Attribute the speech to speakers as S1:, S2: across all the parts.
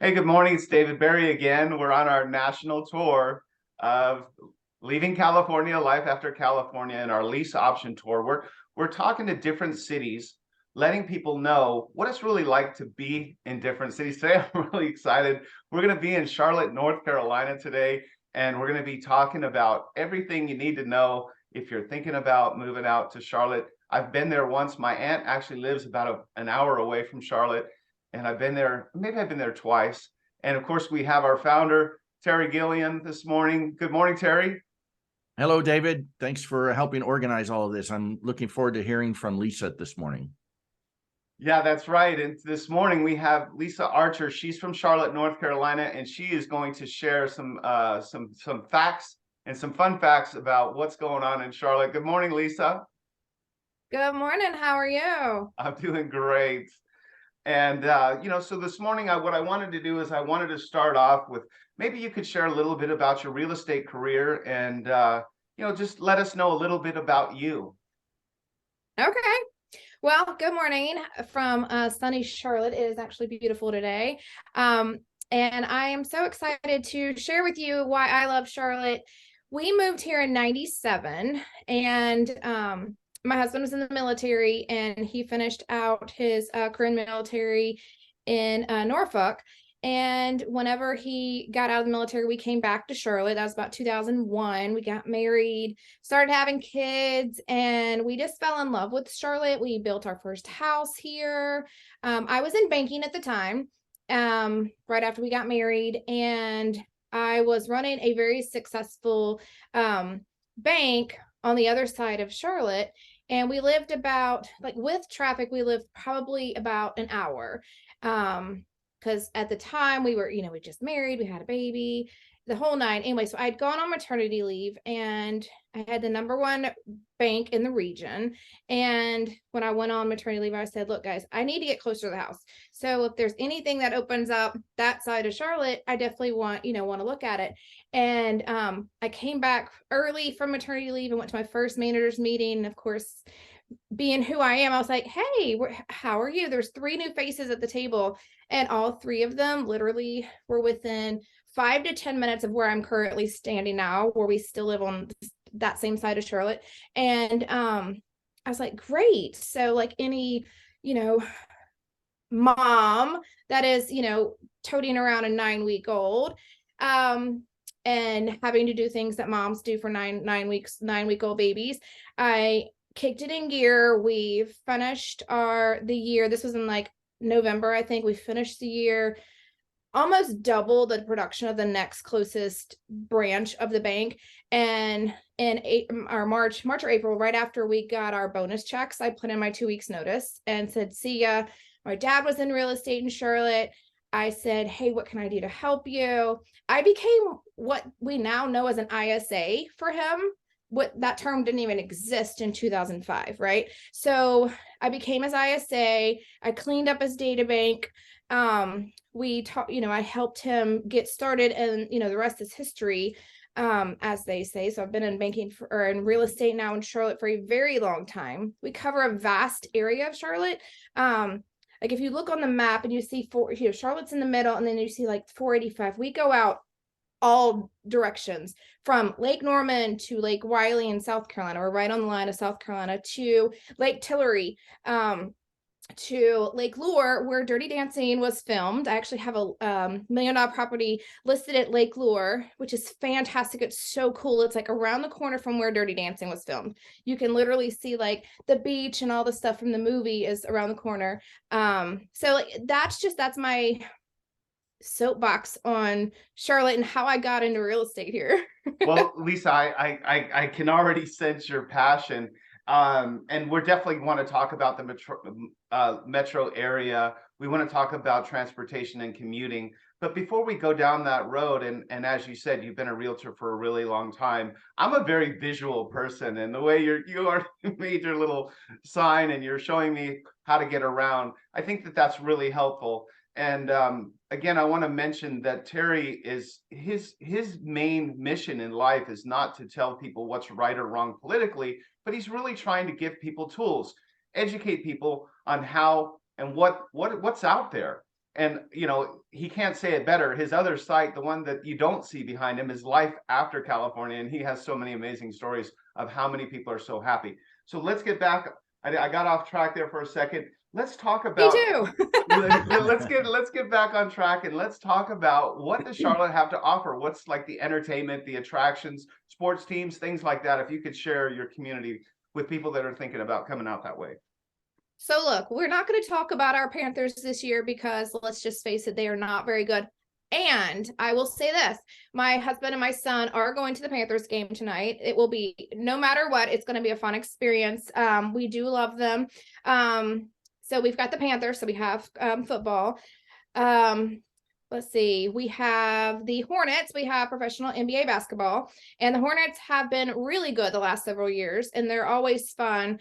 S1: Hey, good morning. It's David Berry again. We're on our national tour of leaving California, life after California, and our lease option tour. We're talking to different cities, letting people know what it's really like to be in different cities. Today, I'm really excited. We're going to be in Charlotte, North Carolina today, and we're going to be talking about everything you need to know if you're thinking about moving out to Charlotte. I've been there once. My aunt actually lives about an hour away from Charlotte, and I've been there, maybe I've been there twice. And of course, we have our founder, Terry Gillian, this morning. Good morning, Terry.
S2: Hello, David. Thanks for helping organize all of this. I'm looking forward to hearing from Lisa this morning.
S1: Yeah, that's right. And this morning we have Lisa Archer. She's from Charlotte, North Carolina, and she is going to share some facts and some fun facts about what's going on in Charlotte. Good morning, Lisa.
S3: Good morning. How are you?
S1: I'm doing great. And so this morning, what I wanted to do is I wanted to start off with maybe you could share a little bit about your real estate career and just let us know a little bit about you.
S3: Okay. Well, good morning from sunny Charlotte. It is actually beautiful today. And I am so excited to share with you why I love Charlotte. We moved here in 97 and my husband was in the military and he finished out his career in the military in Norfolk. And whenever he got out of the military, we came back to Charlotte. That was about 2001. We got married, started having kids, and we just fell in love with Charlotte. We built our first house here. I was in banking at the time, right after we got married, and I was running a very successful bank on the other side of Charlotte. And we lived about, like with traffic, we lived probably about an hour. Because at the time we were, we just married, we had a baby, the whole nine. Anyway, so I'd gone on maternity leave and I had the #1 bank in the region. And when I went on maternity leave, I said, look, guys, I need to get closer to the house. So if there's anything that opens up that side of Charlotte, I definitely want to look at it. And I came back early from maternity leave and went to my first manager's meeting. And of course, being who I am, I was like, hey, how are you? There's 3 new faces at the table. And all 3 of them literally were within 5 to 10 minutes of where I'm currently standing now, where we still live on that same side of Charlotte. And I was like, great. So like any, mom that is, toting around a 9-week-old, and having to do things that moms do for 9-week-old babies, I kicked it in gear. We finished the year. This was in like November, I think. We finished the year, almost double the production of the next closest branch of the bank. And in March or April, right after we got our bonus checks, I put in my 2 weeks notice and said, see ya. My dad was in real estate in Charlotte. I said, hey, what can I do to help you? I became what we now know as an ISA for him. What that term didn't even exist in 2005, right? So I became his ISA. I cleaned up his data bank. We taught, I helped him get started, and the rest is history, as they say. So I've been in banking or in real estate now in Charlotte for a very long time. We cover a vast area of Charlotte. Like if you look on the map and you see Charlotte's in the middle, and then you see like 485. We go out all directions from Lake Norman to Lake Wiley in South Carolina. We're right on the line of South Carolina, to Lake Tillery, to Lake Lure, where Dirty Dancing was filmed. I actually have a $1 million property listed at Lake Lure, which is fantastic. It's so cool. It's like around the corner from where Dirty Dancing was filmed. You can literally see like the beach and all the stuff from the movie is around the corner. So like that's my soapbox on Charlotte and how I got into real estate here.
S1: Well, Lisa, I can already sense your passion. And we're definitely want to talk about the metro area. We want to talk about transportation and commuting. But before we go down that road, and as you said, you've been a realtor for a really long time. I'm a very visual person, and the way you are made your little sign and you're showing me how to get around, I think that's really helpful. And again, I want to mention that Terry is his main mission in life is not to tell people what's right or wrong politically, but he's really trying to give people tools, educate people on how and what's out there. And, you know, he can't say it better. His other site, the one that you don't see behind him, is Life After California. And he has so many amazing stories of how many people are so happy. So let's get back. I got off track there for a second. Let's talk
S3: Me
S1: about
S3: too.
S1: let's get back on track, and let's talk about what does Charlotte have to offer. What's like the entertainment, the attractions, sports teams, things like that. If you could share your community with people that are thinking about coming out that way.
S3: So look, we're not going to talk about our Panthers this year because let's just face it, they are not very good. And I will say this, my husband and my son are going to the Panthers game tonight. It will be, no matter what, it's going to be a fun experience. We do love them. So we've got the Panthers, so we have football. Let's see, we have the Hornets, we have professional NBA basketball, and the Hornets have been really good the last several years, and they're always fun.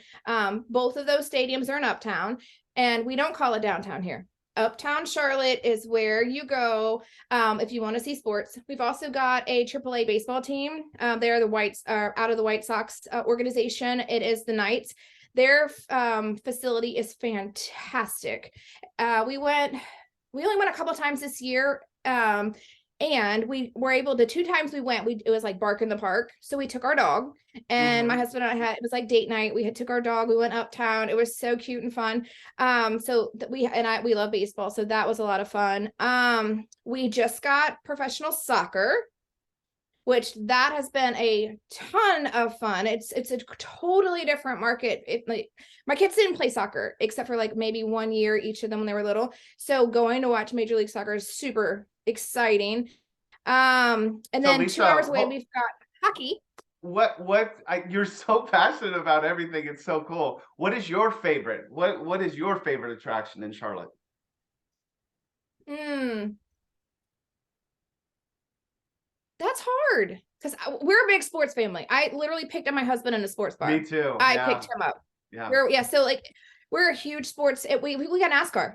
S3: Both of those stadiums are in Uptown, and we don't call it downtown here. Uptown Charlotte is where you go if you want to see sports. We've also got a AAA baseball team. They're the out of the White Sox organization. It is the Knights. Their facility is fantastic. We only went a couple times this year. And we were able to, 2 times we went, it was like bark in the park. So we took our dog, and my husband and I it was like date night. We took our dog, we went uptown. It was so cute and fun. We love baseball. So that was a lot of fun. We just got professional soccer, which that has been a ton of fun. It's a totally different market. Like my kids didn't play soccer except for like maybe 1 year each of them when they were little. So going to watch Major League Soccer is super exciting. And then Lisa, 2 hours away, we've got hockey.
S1: You're so passionate about everything. It's so cool. What is your favorite? What is your favorite attraction in Charlotte?
S3: That's hard because we're a big sports family. I literally picked up my husband in a sports bar.
S1: Me too.
S3: I picked him up.
S1: Yeah.
S3: So like we're a huge sports. We got NASCAR.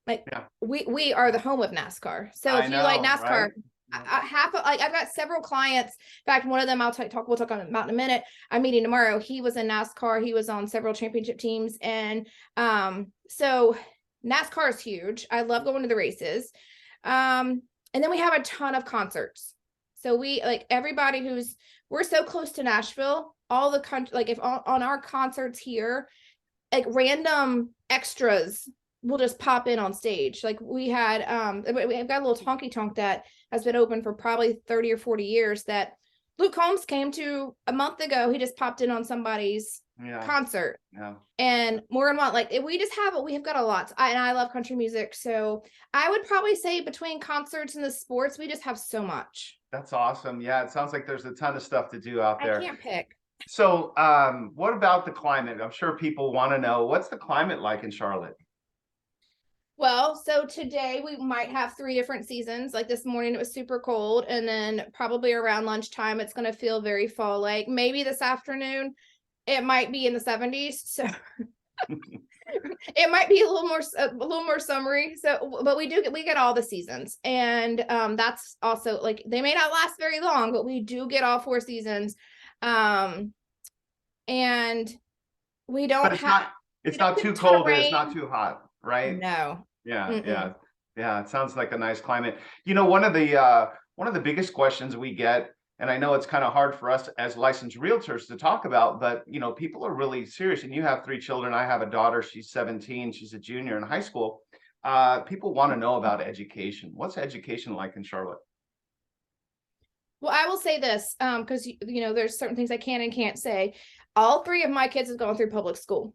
S3: Like we are the home of NASCAR. So if you like NASCAR, right? I've got several clients. In fact, one of them we'll talk about in a minute. I'm meeting tomorrow. He was in NASCAR. He was on several championship teams, and so NASCAR is huge. I love going to the races. And then we have a ton of concerts. So we like everybody we're so close to Nashville, all the country, like if on our concerts here, like random extras will just pop in on stage. Like we've got a little honky tonk that has been open for probably 30 or 40 years that Luke Combs came to a month ago. He just popped in on somebody's concert. And Morgan Mont, like we have got a lot. And I love country music. So I would probably say between concerts and the sports, we just have so much.
S1: That's awesome. Yeah, it sounds like there's a ton of stuff to do out there.
S3: I can't pick.
S1: So what about the climate? I'm sure people want to know, what's the climate like in Charlotte?
S3: Well, so today we might have 3 different seasons. Like this morning, it was super cold. And then probably around lunchtime, it's going to feel very fall-like. Maybe this afternoon, it might be in the 70s. So it might be a little more summery. So, but we get all the seasons. And that's also like, they may not last very long, but we do get all 4 seasons. And we don't
S1: it's not too cold, and it's not too hot. Right?
S3: No.
S1: Yeah. It sounds like a nice climate. You know, one of the biggest questions we get, and I know it's kind of hard for us as licensed realtors to talk about, but you know, people are really serious. And you have 3 children. I have a daughter. She's 17. She's a junior in high school. People want to know about education. What's education like in Charlotte?
S3: Well, I will say this, because you know, there's certain things I can and can't say. All 3 of my kids have gone through public school.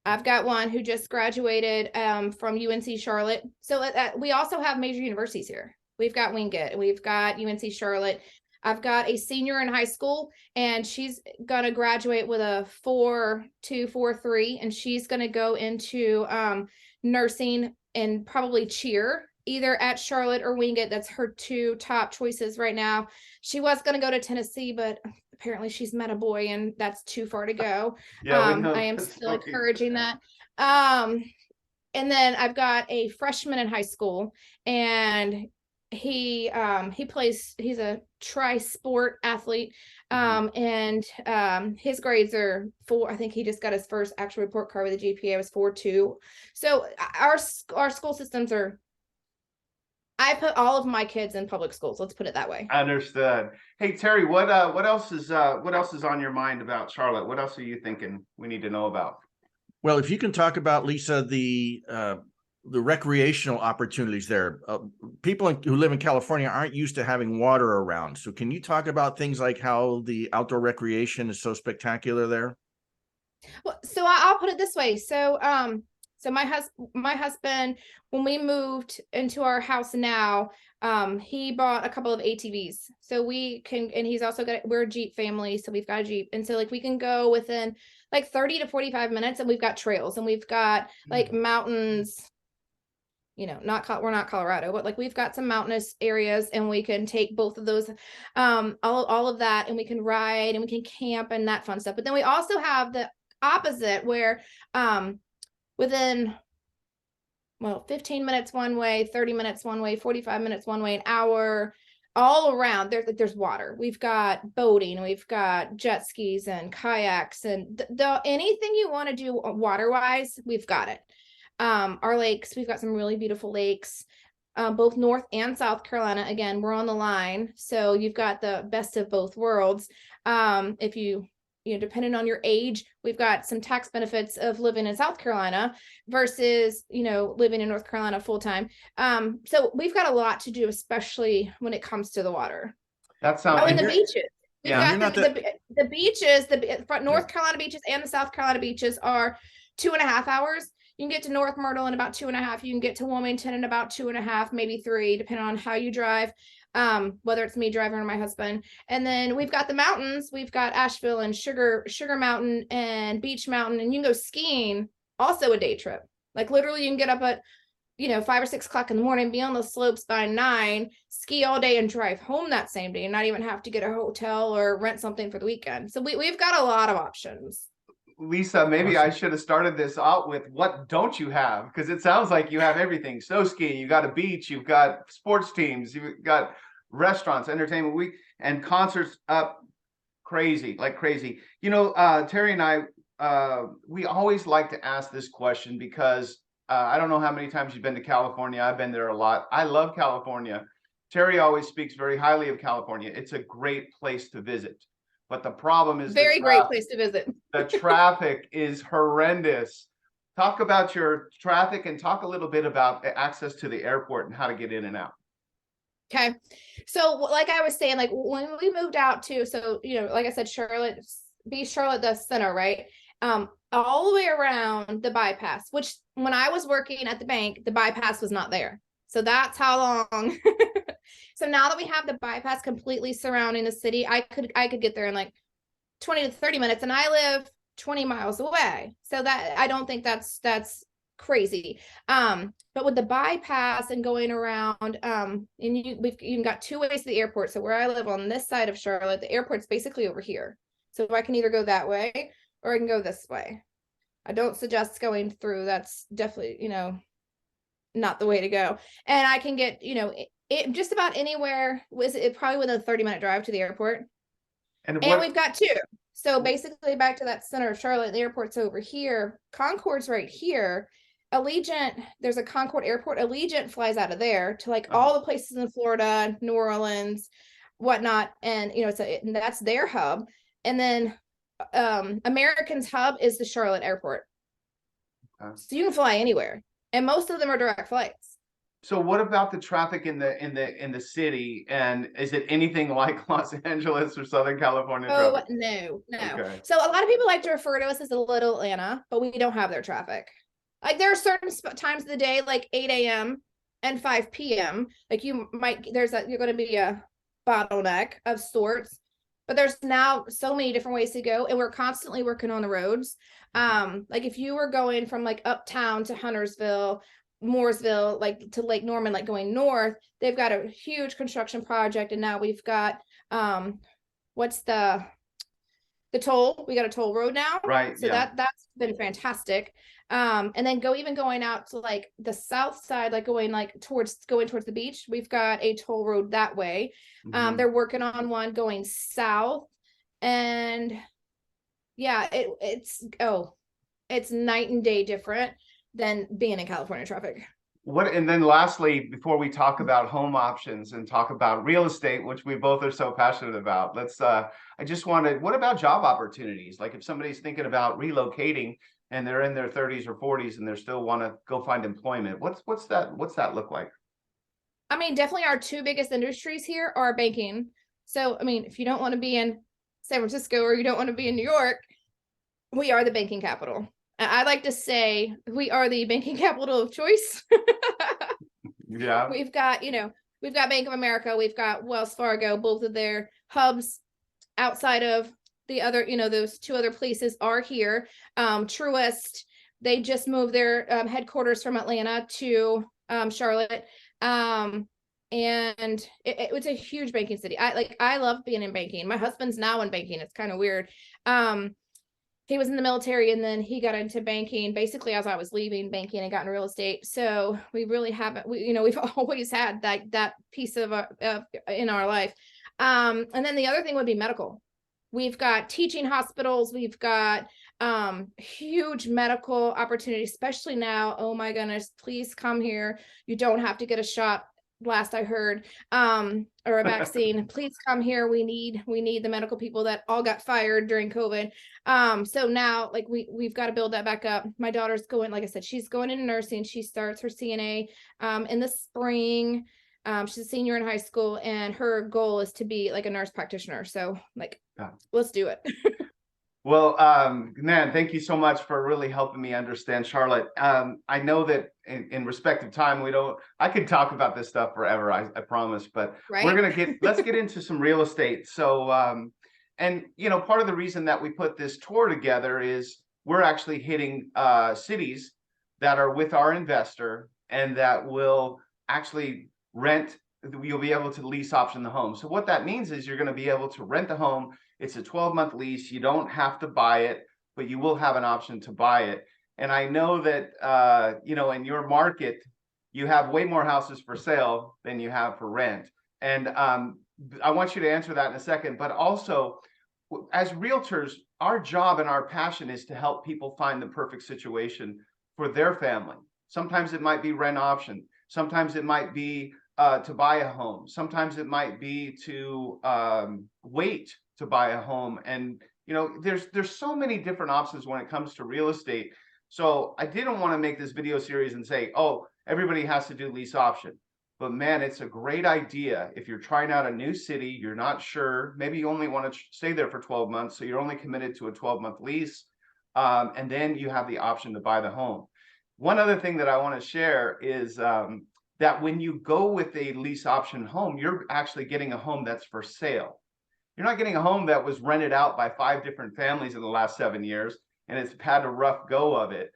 S3: I've got one who just graduated from UNC Charlotte. So we also have major universities here. We've got Wingate, we've got UNC Charlotte. I've got a senior in high school, and she's going to graduate with a 4.2, 4.3, and she's going to go into nursing and probably cheer either at Charlotte or Wingate. That's her 2 top choices right now. She was going to go to Tennessee, but apparently she's met a boy and that's too far to go. I am still encouraging that. And then I've got a freshman in high school, and he's a tri-sport athlete. And his grades are 4. I think he just got his first actual report card with a GPA was 4.2. So our school systems are I put all of my kids in public schools. Let's put it that way.
S1: Understood. Hey Terry, what else is on your mind about Charlotte? What else are you thinking we need to know about?
S2: Well, if you can talk about, Lisa, the recreational opportunities there. People who live in California aren't used to having water around. So can you talk about things like how the outdoor recreation is so spectacular there?
S3: Well, so I'll put it this way. So my husband, when we moved into our house now, he bought a couple of ATVs. So we can, and he's also we're a Jeep family, so we've got a Jeep. And so like we can go within like 30 to 45 minutes, and we've got trails, and we've got like mountains, we're not Colorado, but like we've got some mountainous areas, and we can take both of those, all of that, and we can ride and we can camp and that fun stuff. But then we also have the opposite where within 15 minutes one way, 30 minutes one way, 45 minutes one way, an hour, all around there's water. We've got boating, we've got jet skis and kayaks, and anything you want to do water wise, we've got it. Our lakes, we've got some really beautiful lakes, both North and South Carolina. Again, we're on the line, so you've got the best of both worlds. If you depending on your age, we've got some tax benefits of living in South Carolina versus, living in North Carolina full time. So we've got a lot to do, especially when it comes to the water.
S1: That sounds.
S3: And the beaches. We've
S1: Yeah.
S3: got the beaches, the North Carolina beaches and the South Carolina beaches are 2.5 hours. You can get to North Myrtle in about 2.5. You can get to Wilmington in about 2.5, maybe 3, depending on how you drive. Whether it's me driving or my husband. And then we've got the mountains. We've got Asheville and Sugar Mountain and Beach Mountain, and you can go skiing, also a day trip. Like literally you can get up at 5 or 6 o'clock in the morning, be on the slopes by 9, ski all day and drive home that same day, and not even have to get a hotel or rent something for the weekend. So we've got a lot of options.
S1: Lisa, maybe
S2: Awesome.
S1: I should have started this out with what don't you have? Because it sounds like you have everything. Snow skiing, you got a beach, you've got sports teams, you've got restaurants, entertainment week, and concerts up crazy, like crazy. Terry and I, we always like to ask this question because I don't know how many times you've been to California. I've been there a lot. I love California. Terry always speaks very highly of California. It's a great place to visit. But the problem is
S3: very great place to visit.
S1: The traffic is horrendous. Talk about your traffic and talk a little bit about access to the airport and how to get in and out.
S3: Okay. So like I was saying, like when we moved out to, like I said, Charlotte, the center, right? All the way around the bypass, which when I was working at the bank, the bypass was not there. So that's how long. So now that we have the bypass completely surrounding the city, I could get there in like 20 to 30 minutes, and I live 20 miles away. So that I don't think that's crazy. But with the bypass and going around, and you've got 2 ways to the airport. So where I live on this side of Charlotte, the airport's basically over here. So I can either go that way or I can go this way. I don't suggest going through. That's definitely, not the way to go. And I can get, it just about anywhere. Was it probably within a 30-minute drive to the airport? And we've got 2. So basically back to that center of Charlotte, the airport's over here. Concorde's right here. Allegiant, there's a Concord airport. Allegiant flies out of there to like all the places in Florida, New Orleans, whatnot. And, and that's their hub. And then American's hub is the Charlotte airport. So you can fly anywhere. And most of them are direct flights.
S1: So what about the traffic in the city? And is it anything like Los Angeles or Southern California traffic?
S3: No.
S1: Okay.
S3: So a lot of people like to refer to us as a little Atlanta, but we don't have their traffic. Like there are certain times of the day, like 8 a.m. and 5 p.m. Like you're going to be a bottleneck of sorts, but there's now so many different ways to go, and we're constantly working on the roads. Like if you were going from like uptown to Huntersville, Mooresville, like to Lake Norman, like going north, they've got a huge construction project, and now we've got what's the toll? We got a toll road now,
S1: right?
S3: So that's been fantastic. And then going out to like the south side, like going towards the beach, we've got a toll road that way. They're working on one going south, and yeah, it's night and day different than being in California traffic.
S1: and then lastly, before we talk about home options and talk about real estate, which we both are so passionate about, I just wanted, what about job opportunities? Like if somebody's thinking about relocating and they're in their 30s or 40s and they still want to go find employment, what's that look like?
S3: I mean, definitely our two biggest industries here are banking. So, I mean, if you don't want to be in San Francisco or you don't want to be in New York, we are the banking capital. I like to say we are the banking capital of choice.
S1: Yeah.
S3: We've got, we've got Bank of America, we've got Wells Fargo, both of their hubs outside of the other, those two other places are here. Truist, they just moved their headquarters from Atlanta to Charlotte. And it's a huge banking city. I love being in banking. My husband's now in banking. It's kind of weird. He was in the military and then he got into banking basically as I was leaving banking and got into real estate. So we really haven't, we've always had that piece of in our life. And then the other thing would be medical. We've got teaching hospitals. We've got huge medical opportunities, especially now. Oh my goodness, please come here. You don't have to get a shot, last I heard, or a vaccine. Please come here. We need the medical people that all got fired during COVID. So now like we've got to build that back up. My daughter's going, like I said, she's going into nursing. She starts her CNA in the spring. She's a senior in high school and her goal is to be like a nurse practitioner. So like, let's do it.
S1: Well, man, thank you so much for really helping me understand Charlotte. I know that in respect of time, I could talk about this stuff forever, I promise, but
S3: right?
S1: let's get into some real estate. So, and part of the reason that we put this tour together is we're actually hitting cities that are with our investor and that will actually you'll be able to lease option the home. So what that means is you're going to be able to rent the home. It's a 12-month lease. You don't have to buy it, but you will have an option to buy it. And I know that, in your market, you have way more houses for sale than you have for rent. And I want you to answer that in a second. But also, as realtors, our job and our passion is to help people find the perfect situation for their family. Sometimes it might be rent option. Sometimes it might be to buy a home. Sometimes it might be to wait to buy a home. And there's so many different options when it comes to real estate. So I didn't want to make this video series and say, oh, everybody has to do lease option. But man, it's a great idea. If you're trying out a new city, you're not sure, maybe you only want to stay there for 12 months. So you're only committed to a 12-month lease. And then you have the option to buy the home. One other thing that I want to share is that when you go with a lease option home, you're actually getting a home that's for sale. You're not getting a home that was rented out by 5 different families in the last 7 years and it's had a rough go of it.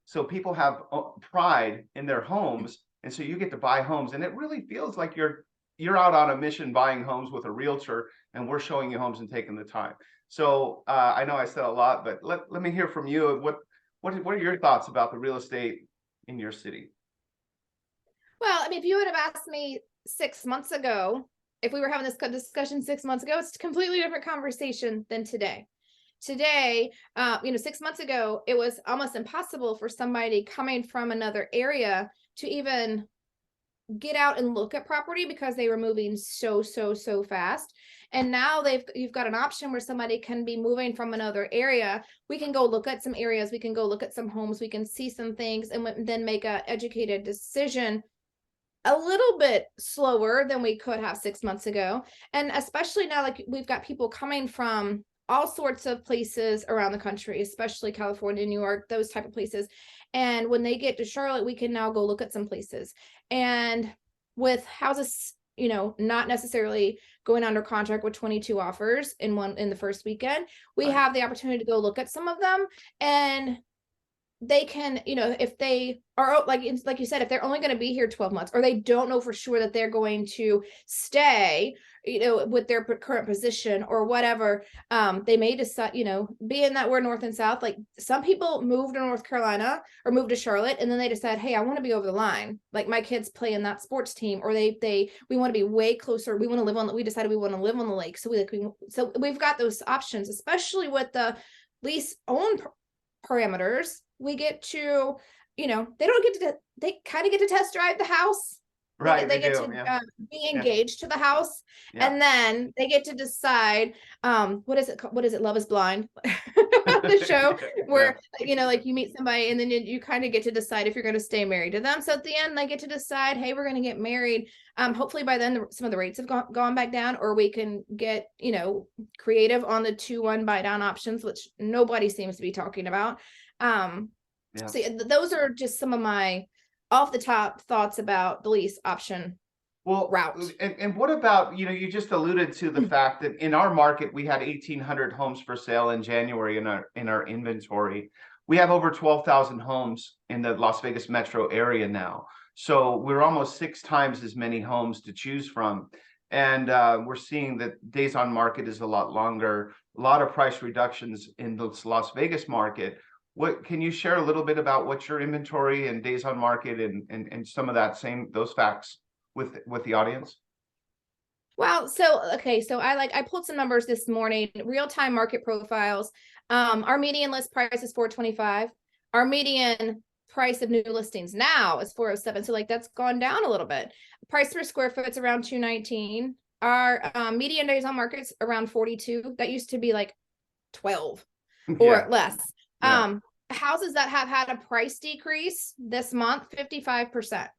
S1: So people have pride in their homes, and so you get to buy homes, and it really feels like you're out on a mission buying homes with a realtor, and we're showing you homes and taking the time. So I know I said a lot, but let me hear from you. What are your thoughts about the real estate in your city?
S3: Well, I mean, if you would have asked me 6 months ago, if we were having this discussion 6 months ago, it's a completely different conversation than today. Today, 6 months ago, it was almost impossible for somebody coming from another area to even get out and look at property because they were moving so fast. And now you've got an option where somebody can be moving from another area. We can go look at some areas, we can go look at some homes, we can see some things and then make an educated decision a little bit slower than we could have 6 months ago. And especially now, like we've got people coming from all sorts of places around the country, especially California, New York, those type of places. And when they get to Charlotte, we can now go look at some places. And with houses, not necessarily going under contract with 22 offers in the first weekend, we have the opportunity to go look at some of them. And they can, if they are like you said, if they're only going to be here 12 months or they don't know for sure that they're going to stay, with their current position or whatever, they may decide, being that we're north and south, like some people moved to North Carolina or moved to Charlotte and then they decide, hey, I want to be over the line. Like my kids play in that sports team, or we want to be way closer. We want to live we decided we want to live on the lake. So we've got those options, especially with the lease own parameters. We get to you know, they don't get to, they kind of get to test drive the house.
S1: Right,
S3: They
S1: they
S3: get
S1: do,
S3: to
S1: yeah.
S3: be engaged to the house,
S1: Yeah.
S3: and then they get to decide what is it called? What is it? Love is Blind, the show where you know, like you meet somebody and then you kind of get to decide if you're going to stay married to them. So at the end, they get to decide, hey, we're going to get married. Hopefully by then some of the rates have gone back down, or we can get, you know, creative on the 2-1 buy down options, which nobody seems to be talking about.
S1: Yeah.
S3: So those are just some of my off the top thoughts about the lease option
S1: Well,
S3: route.
S1: and what about, you know, you just alluded to the fact that in our market, we had 1,800 homes for sale in January in our inventory. We have over 12,000 homes in the Las Vegas metro area now. So we're almost 6 times as many homes to choose from. And we're seeing that days on market is a lot longer, a lot of price reductions in the Las Vegas market. What can you share a little bit about what your inventory and days on market and some of those facts with the audience?
S3: Wow. So, okay. So I pulled some numbers this morning, real-time market profiles. Our median list price is 425. Our median price of new listings now is 407. So like that's gone down a little bit. Price per square foot is around 219. Our median days on market's around 42. That used to be like 12 or
S1: Yeah,
S3: less.
S1: yeah.
S3: Houses that have had a price decrease this month, 55%. Let me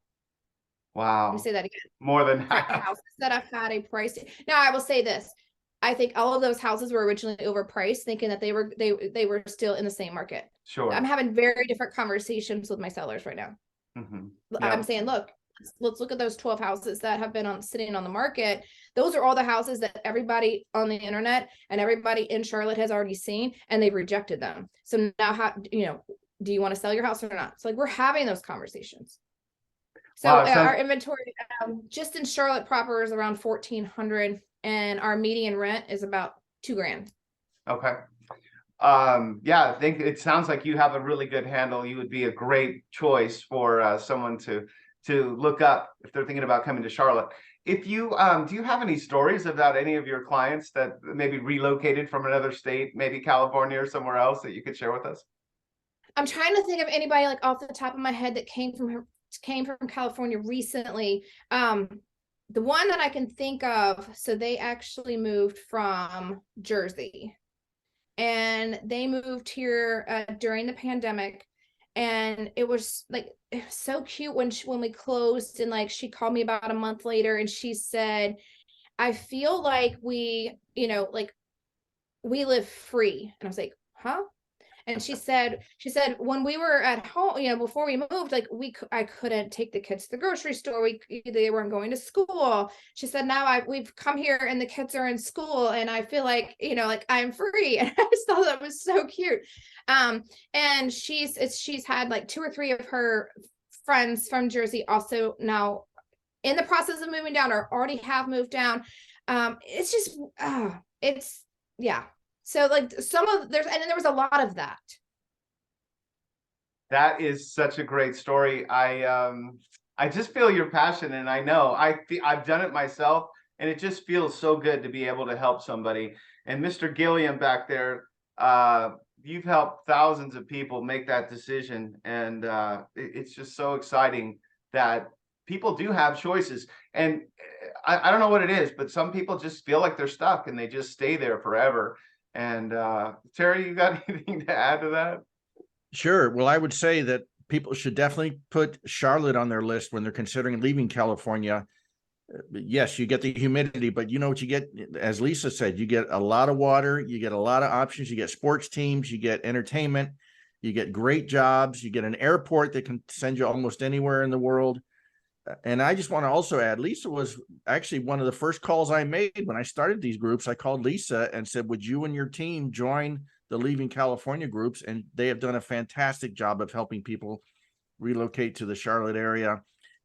S1: Wow.
S3: say that again.
S1: More than half.
S3: Houses that have had a price. Now I will say this. I think all of those houses were originally overpriced, thinking that they were still in the same market.
S1: Sure.
S3: I'm having very different conversations with my sellers right now.
S1: Mm-hmm.
S3: I'm
S1: Yeah.
S3: saying, look, let's look at those 12 houses that have been sitting on the market. Those are all the houses that everybody on the internet and everybody in Charlotte has already seen, and they've rejected them. So now, how, you know, do you want to sell your house or not? It's like we're having those conversations. So
S1: Wow, it sounds
S3: our inventory just in Charlotte proper is around 1,400, and our median rent is about $2,000.
S1: okay. Yeah, I think it sounds like you have a really good handle. You would be a great choice for someone to look up if they're thinking about coming to Charlotte. If you do you have any stories about any of your clients that maybe relocated from another state, maybe California or somewhere else, that you could share with us?
S3: I'm trying to think of anybody like off the top of my head that came from California recently. The one that I can think of, so they actually moved from Jersey, and they moved here during the pandemic, and it was so cute when we closed, and like she called me about a month later and she said, I feel like we, you know, like we live free. And I was like, huh? And she said when we were at home, you know, before we moved, like I couldn't take the kids to the grocery store. They weren't going to school. She said, now we've come here and the kids are in school, and I feel like, you know, like I'm free. And I just thought that was so cute. And she's had like 2 or 3 of her friends from Jersey also now in the process of moving down or already have moved down. It's just it's yeah. So like there was a lot of that.
S1: That is such a great story. I just feel your passion, and I know I've done it myself, and it just feels so good to be able to help somebody. And Mr. Gilliam back there, you've helped thousands of people make that decision, and it's just so exciting that people do have choices. And I don't know what it is, but some people just feel like they're stuck and they just stay there forever. And Terry, you got anything to add to that?
S2: Sure. Well, I would say that people should definitely put Charlotte on their list when they're considering leaving California. Yes, you get the humidity, but you know what you get, as Lisa said, you get a lot of water, you get a lot of options, you get sports teams, you get entertainment, you get great jobs, you get an airport that can send you almost anywhere in the world. And I just want to also add, Lisa was actually one of the first calls I made when I started these groups. I called Lisa and said, would you and your team join the Leaving California groups? And they have done a fantastic job of helping people relocate to the Charlotte area.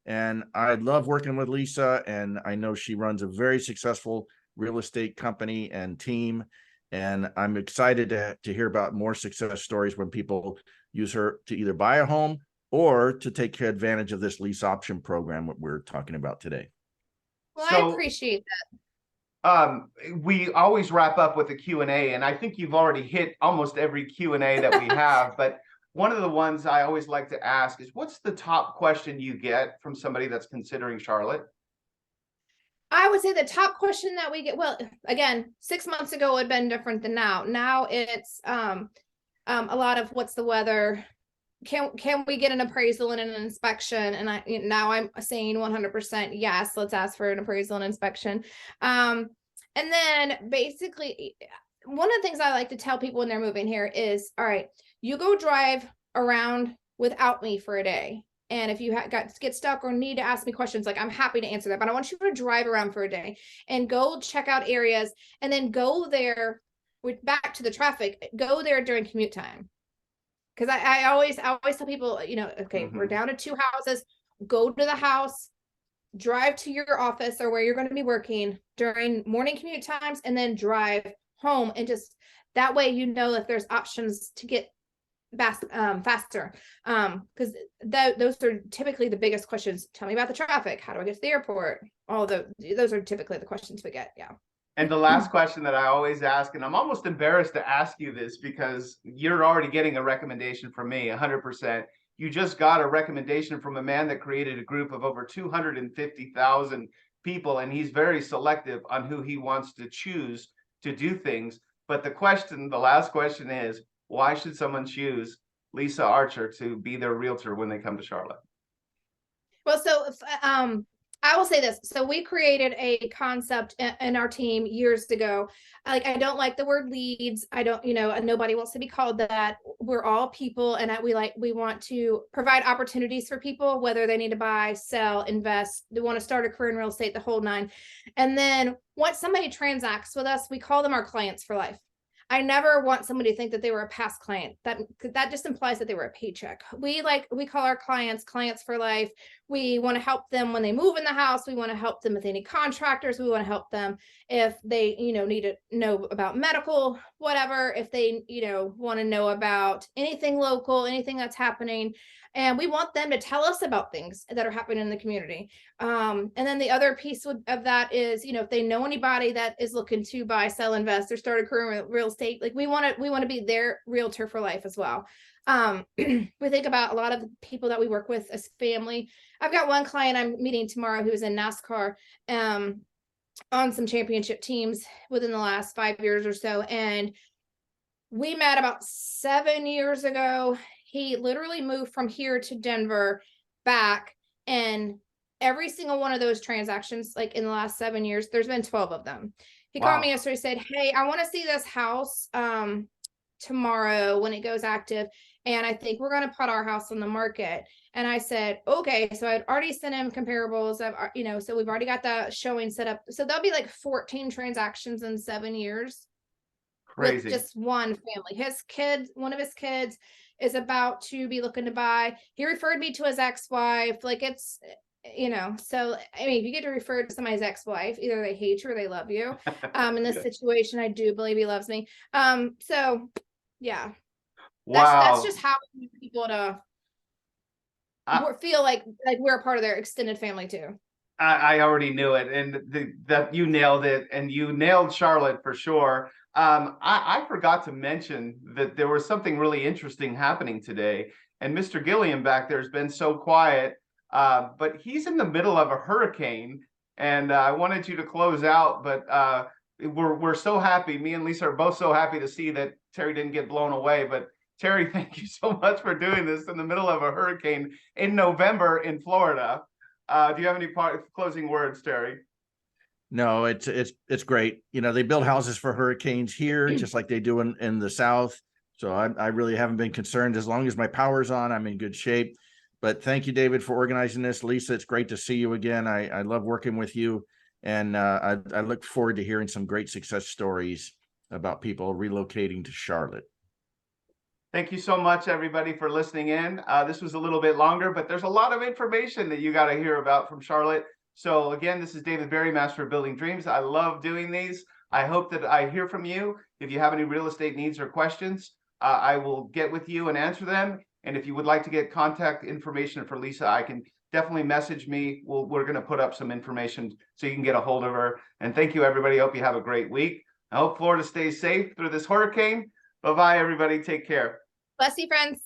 S2: And I love working with Lisa, and I know she runs a very successful real estate company and team. And I'm excited to hear about more success stories when people use her to either buy a home or to take advantage of this lease option program that we're talking about today.
S3: Well, I appreciate
S1: that. We always wrap up with a Q&A, and I think you've already hit almost every Q&A that we have, but one of the ones I always like to ask is, what's the top question you get from somebody that's considering Charlotte?
S3: I would say the top question that we get, well, again, 6 months ago would have been different than now. Now it's a lot of what's the weather? Can we get an appraisal and an inspection? And now I'm saying 100% yes, let's ask for an appraisal and inspection. And then basically, one of the things I like to tell people when they're moving here is, all right, you go drive around without me for a day. And if you get stuck or need to ask me questions, like, I'm happy to answer that. But I want you to drive around for a day and go check out areas, and then go there with back to the traffic, go there during commute time. Because I always tell people, okay, we're down to 2 houses, go to the house, drive to your office or where you're going to be working during morning commute times, and then drive home. And just that way, if there's options to get faster. Because those are typically the biggest questions. Tell me about the traffic. How do I get to the airport? Those are typically the questions we get. Yeah.
S1: And the last question that I always ask, and I'm almost embarrassed to ask you this because you're already getting a recommendation from me, 100%. You just got a recommendation from a man that created a group of over 250,000 people, and he's very selective on who he wants to choose to do things. But the last question is, why should someone choose Lisa Archer to be their realtor when they come to Charlotte?
S3: Well, so I will say this. So we created a concept in our team years ago. Like, I don't like the word leads. I don't, nobody wants to be called that. We're all people, and we want to provide opportunities for people, whether they need to buy, sell, invest, they want to start a career in real estate, the whole nine. And then once somebody transacts with us, we call them our clients for life. I never want somebody to think that they were a past client. That just implies that they were a paycheck. We call our clients for life. We want to help them when they move in the house. We want to help them with any contractors. We want to help them if they, need to know about medical, whatever, if they, want to know about anything local, anything that's happening. And we want them to tell us about things that are happening in the community. And then the other piece of that is, if they know anybody that is looking to buy, sell, invest, or start a career in real estate, like, we want to be their realtor for life as well. We think about a lot of the people that we work with as family. I've got one client I'm meeting tomorrow who's in NASCAR, on some championship teams within the last 5 years or so. And we met about 7 years ago. He literally moved from here to Denver back, and every single one of those transactions, like in the last 7 years, there's been 12 of them. He called me yesterday, said, hey, I want to see this house tomorrow when it goes active, and I think we're going to put our house on the market. And I said, okay. So I'd already sent him comparables. So we've already got that showing set up. So there'll be like 14 transactions in 7 years. Crazy. With just one family. One of his kids is about to be looking to buy. He referred me to his ex-wife. Like, it's, so I mean, if you get to refer to somebody's ex-wife, either they hate you or they love you. In this situation, I do believe he loves me. So yeah.
S1: Wow.
S3: That's just how we need people to feel like we're a part of their extended family too.
S1: I already knew it, and that you nailed it, and you nailed Charlotte for sure. I forgot to mention that there was something really interesting happening today, and Mr. Gilliam back there has been so quiet, but he's in the middle of a hurricane, and I wanted you to close out, but we're so happy. Me and Lisa are both so happy to see that Terry didn't get blown away. But Terry, thank you so much for doing this in the middle of a hurricane in November in Florida. Do you have any closing words, Terry?
S2: No, it's great. They build houses for hurricanes here, just like they do in the South. So I really haven't been concerned. As long as my power's on, I'm in good shape. But thank you, David, for organizing this. Lisa, it's great to see you again. I love working with you. And I look forward to hearing some great success stories about people relocating to Charlotte.
S1: Thank you so much, everybody, for listening in. This was a little bit longer, but there's a lot of information that you got to hear about from Charlotte. So again, this is David Berry, Master of Building Dreams. I love doing these. I hope that I hear from you. If you have any real estate needs or questions, I will get with you and answer them. And if you would like to get contact information for Lisa, I can definitely message me. We're going to put up some information so you can get a hold of her. And thank you, everybody. I hope you have a great week. I hope Florida stays safe through this hurricane. Bye-bye, everybody. Take care.
S3: Bless you, friends.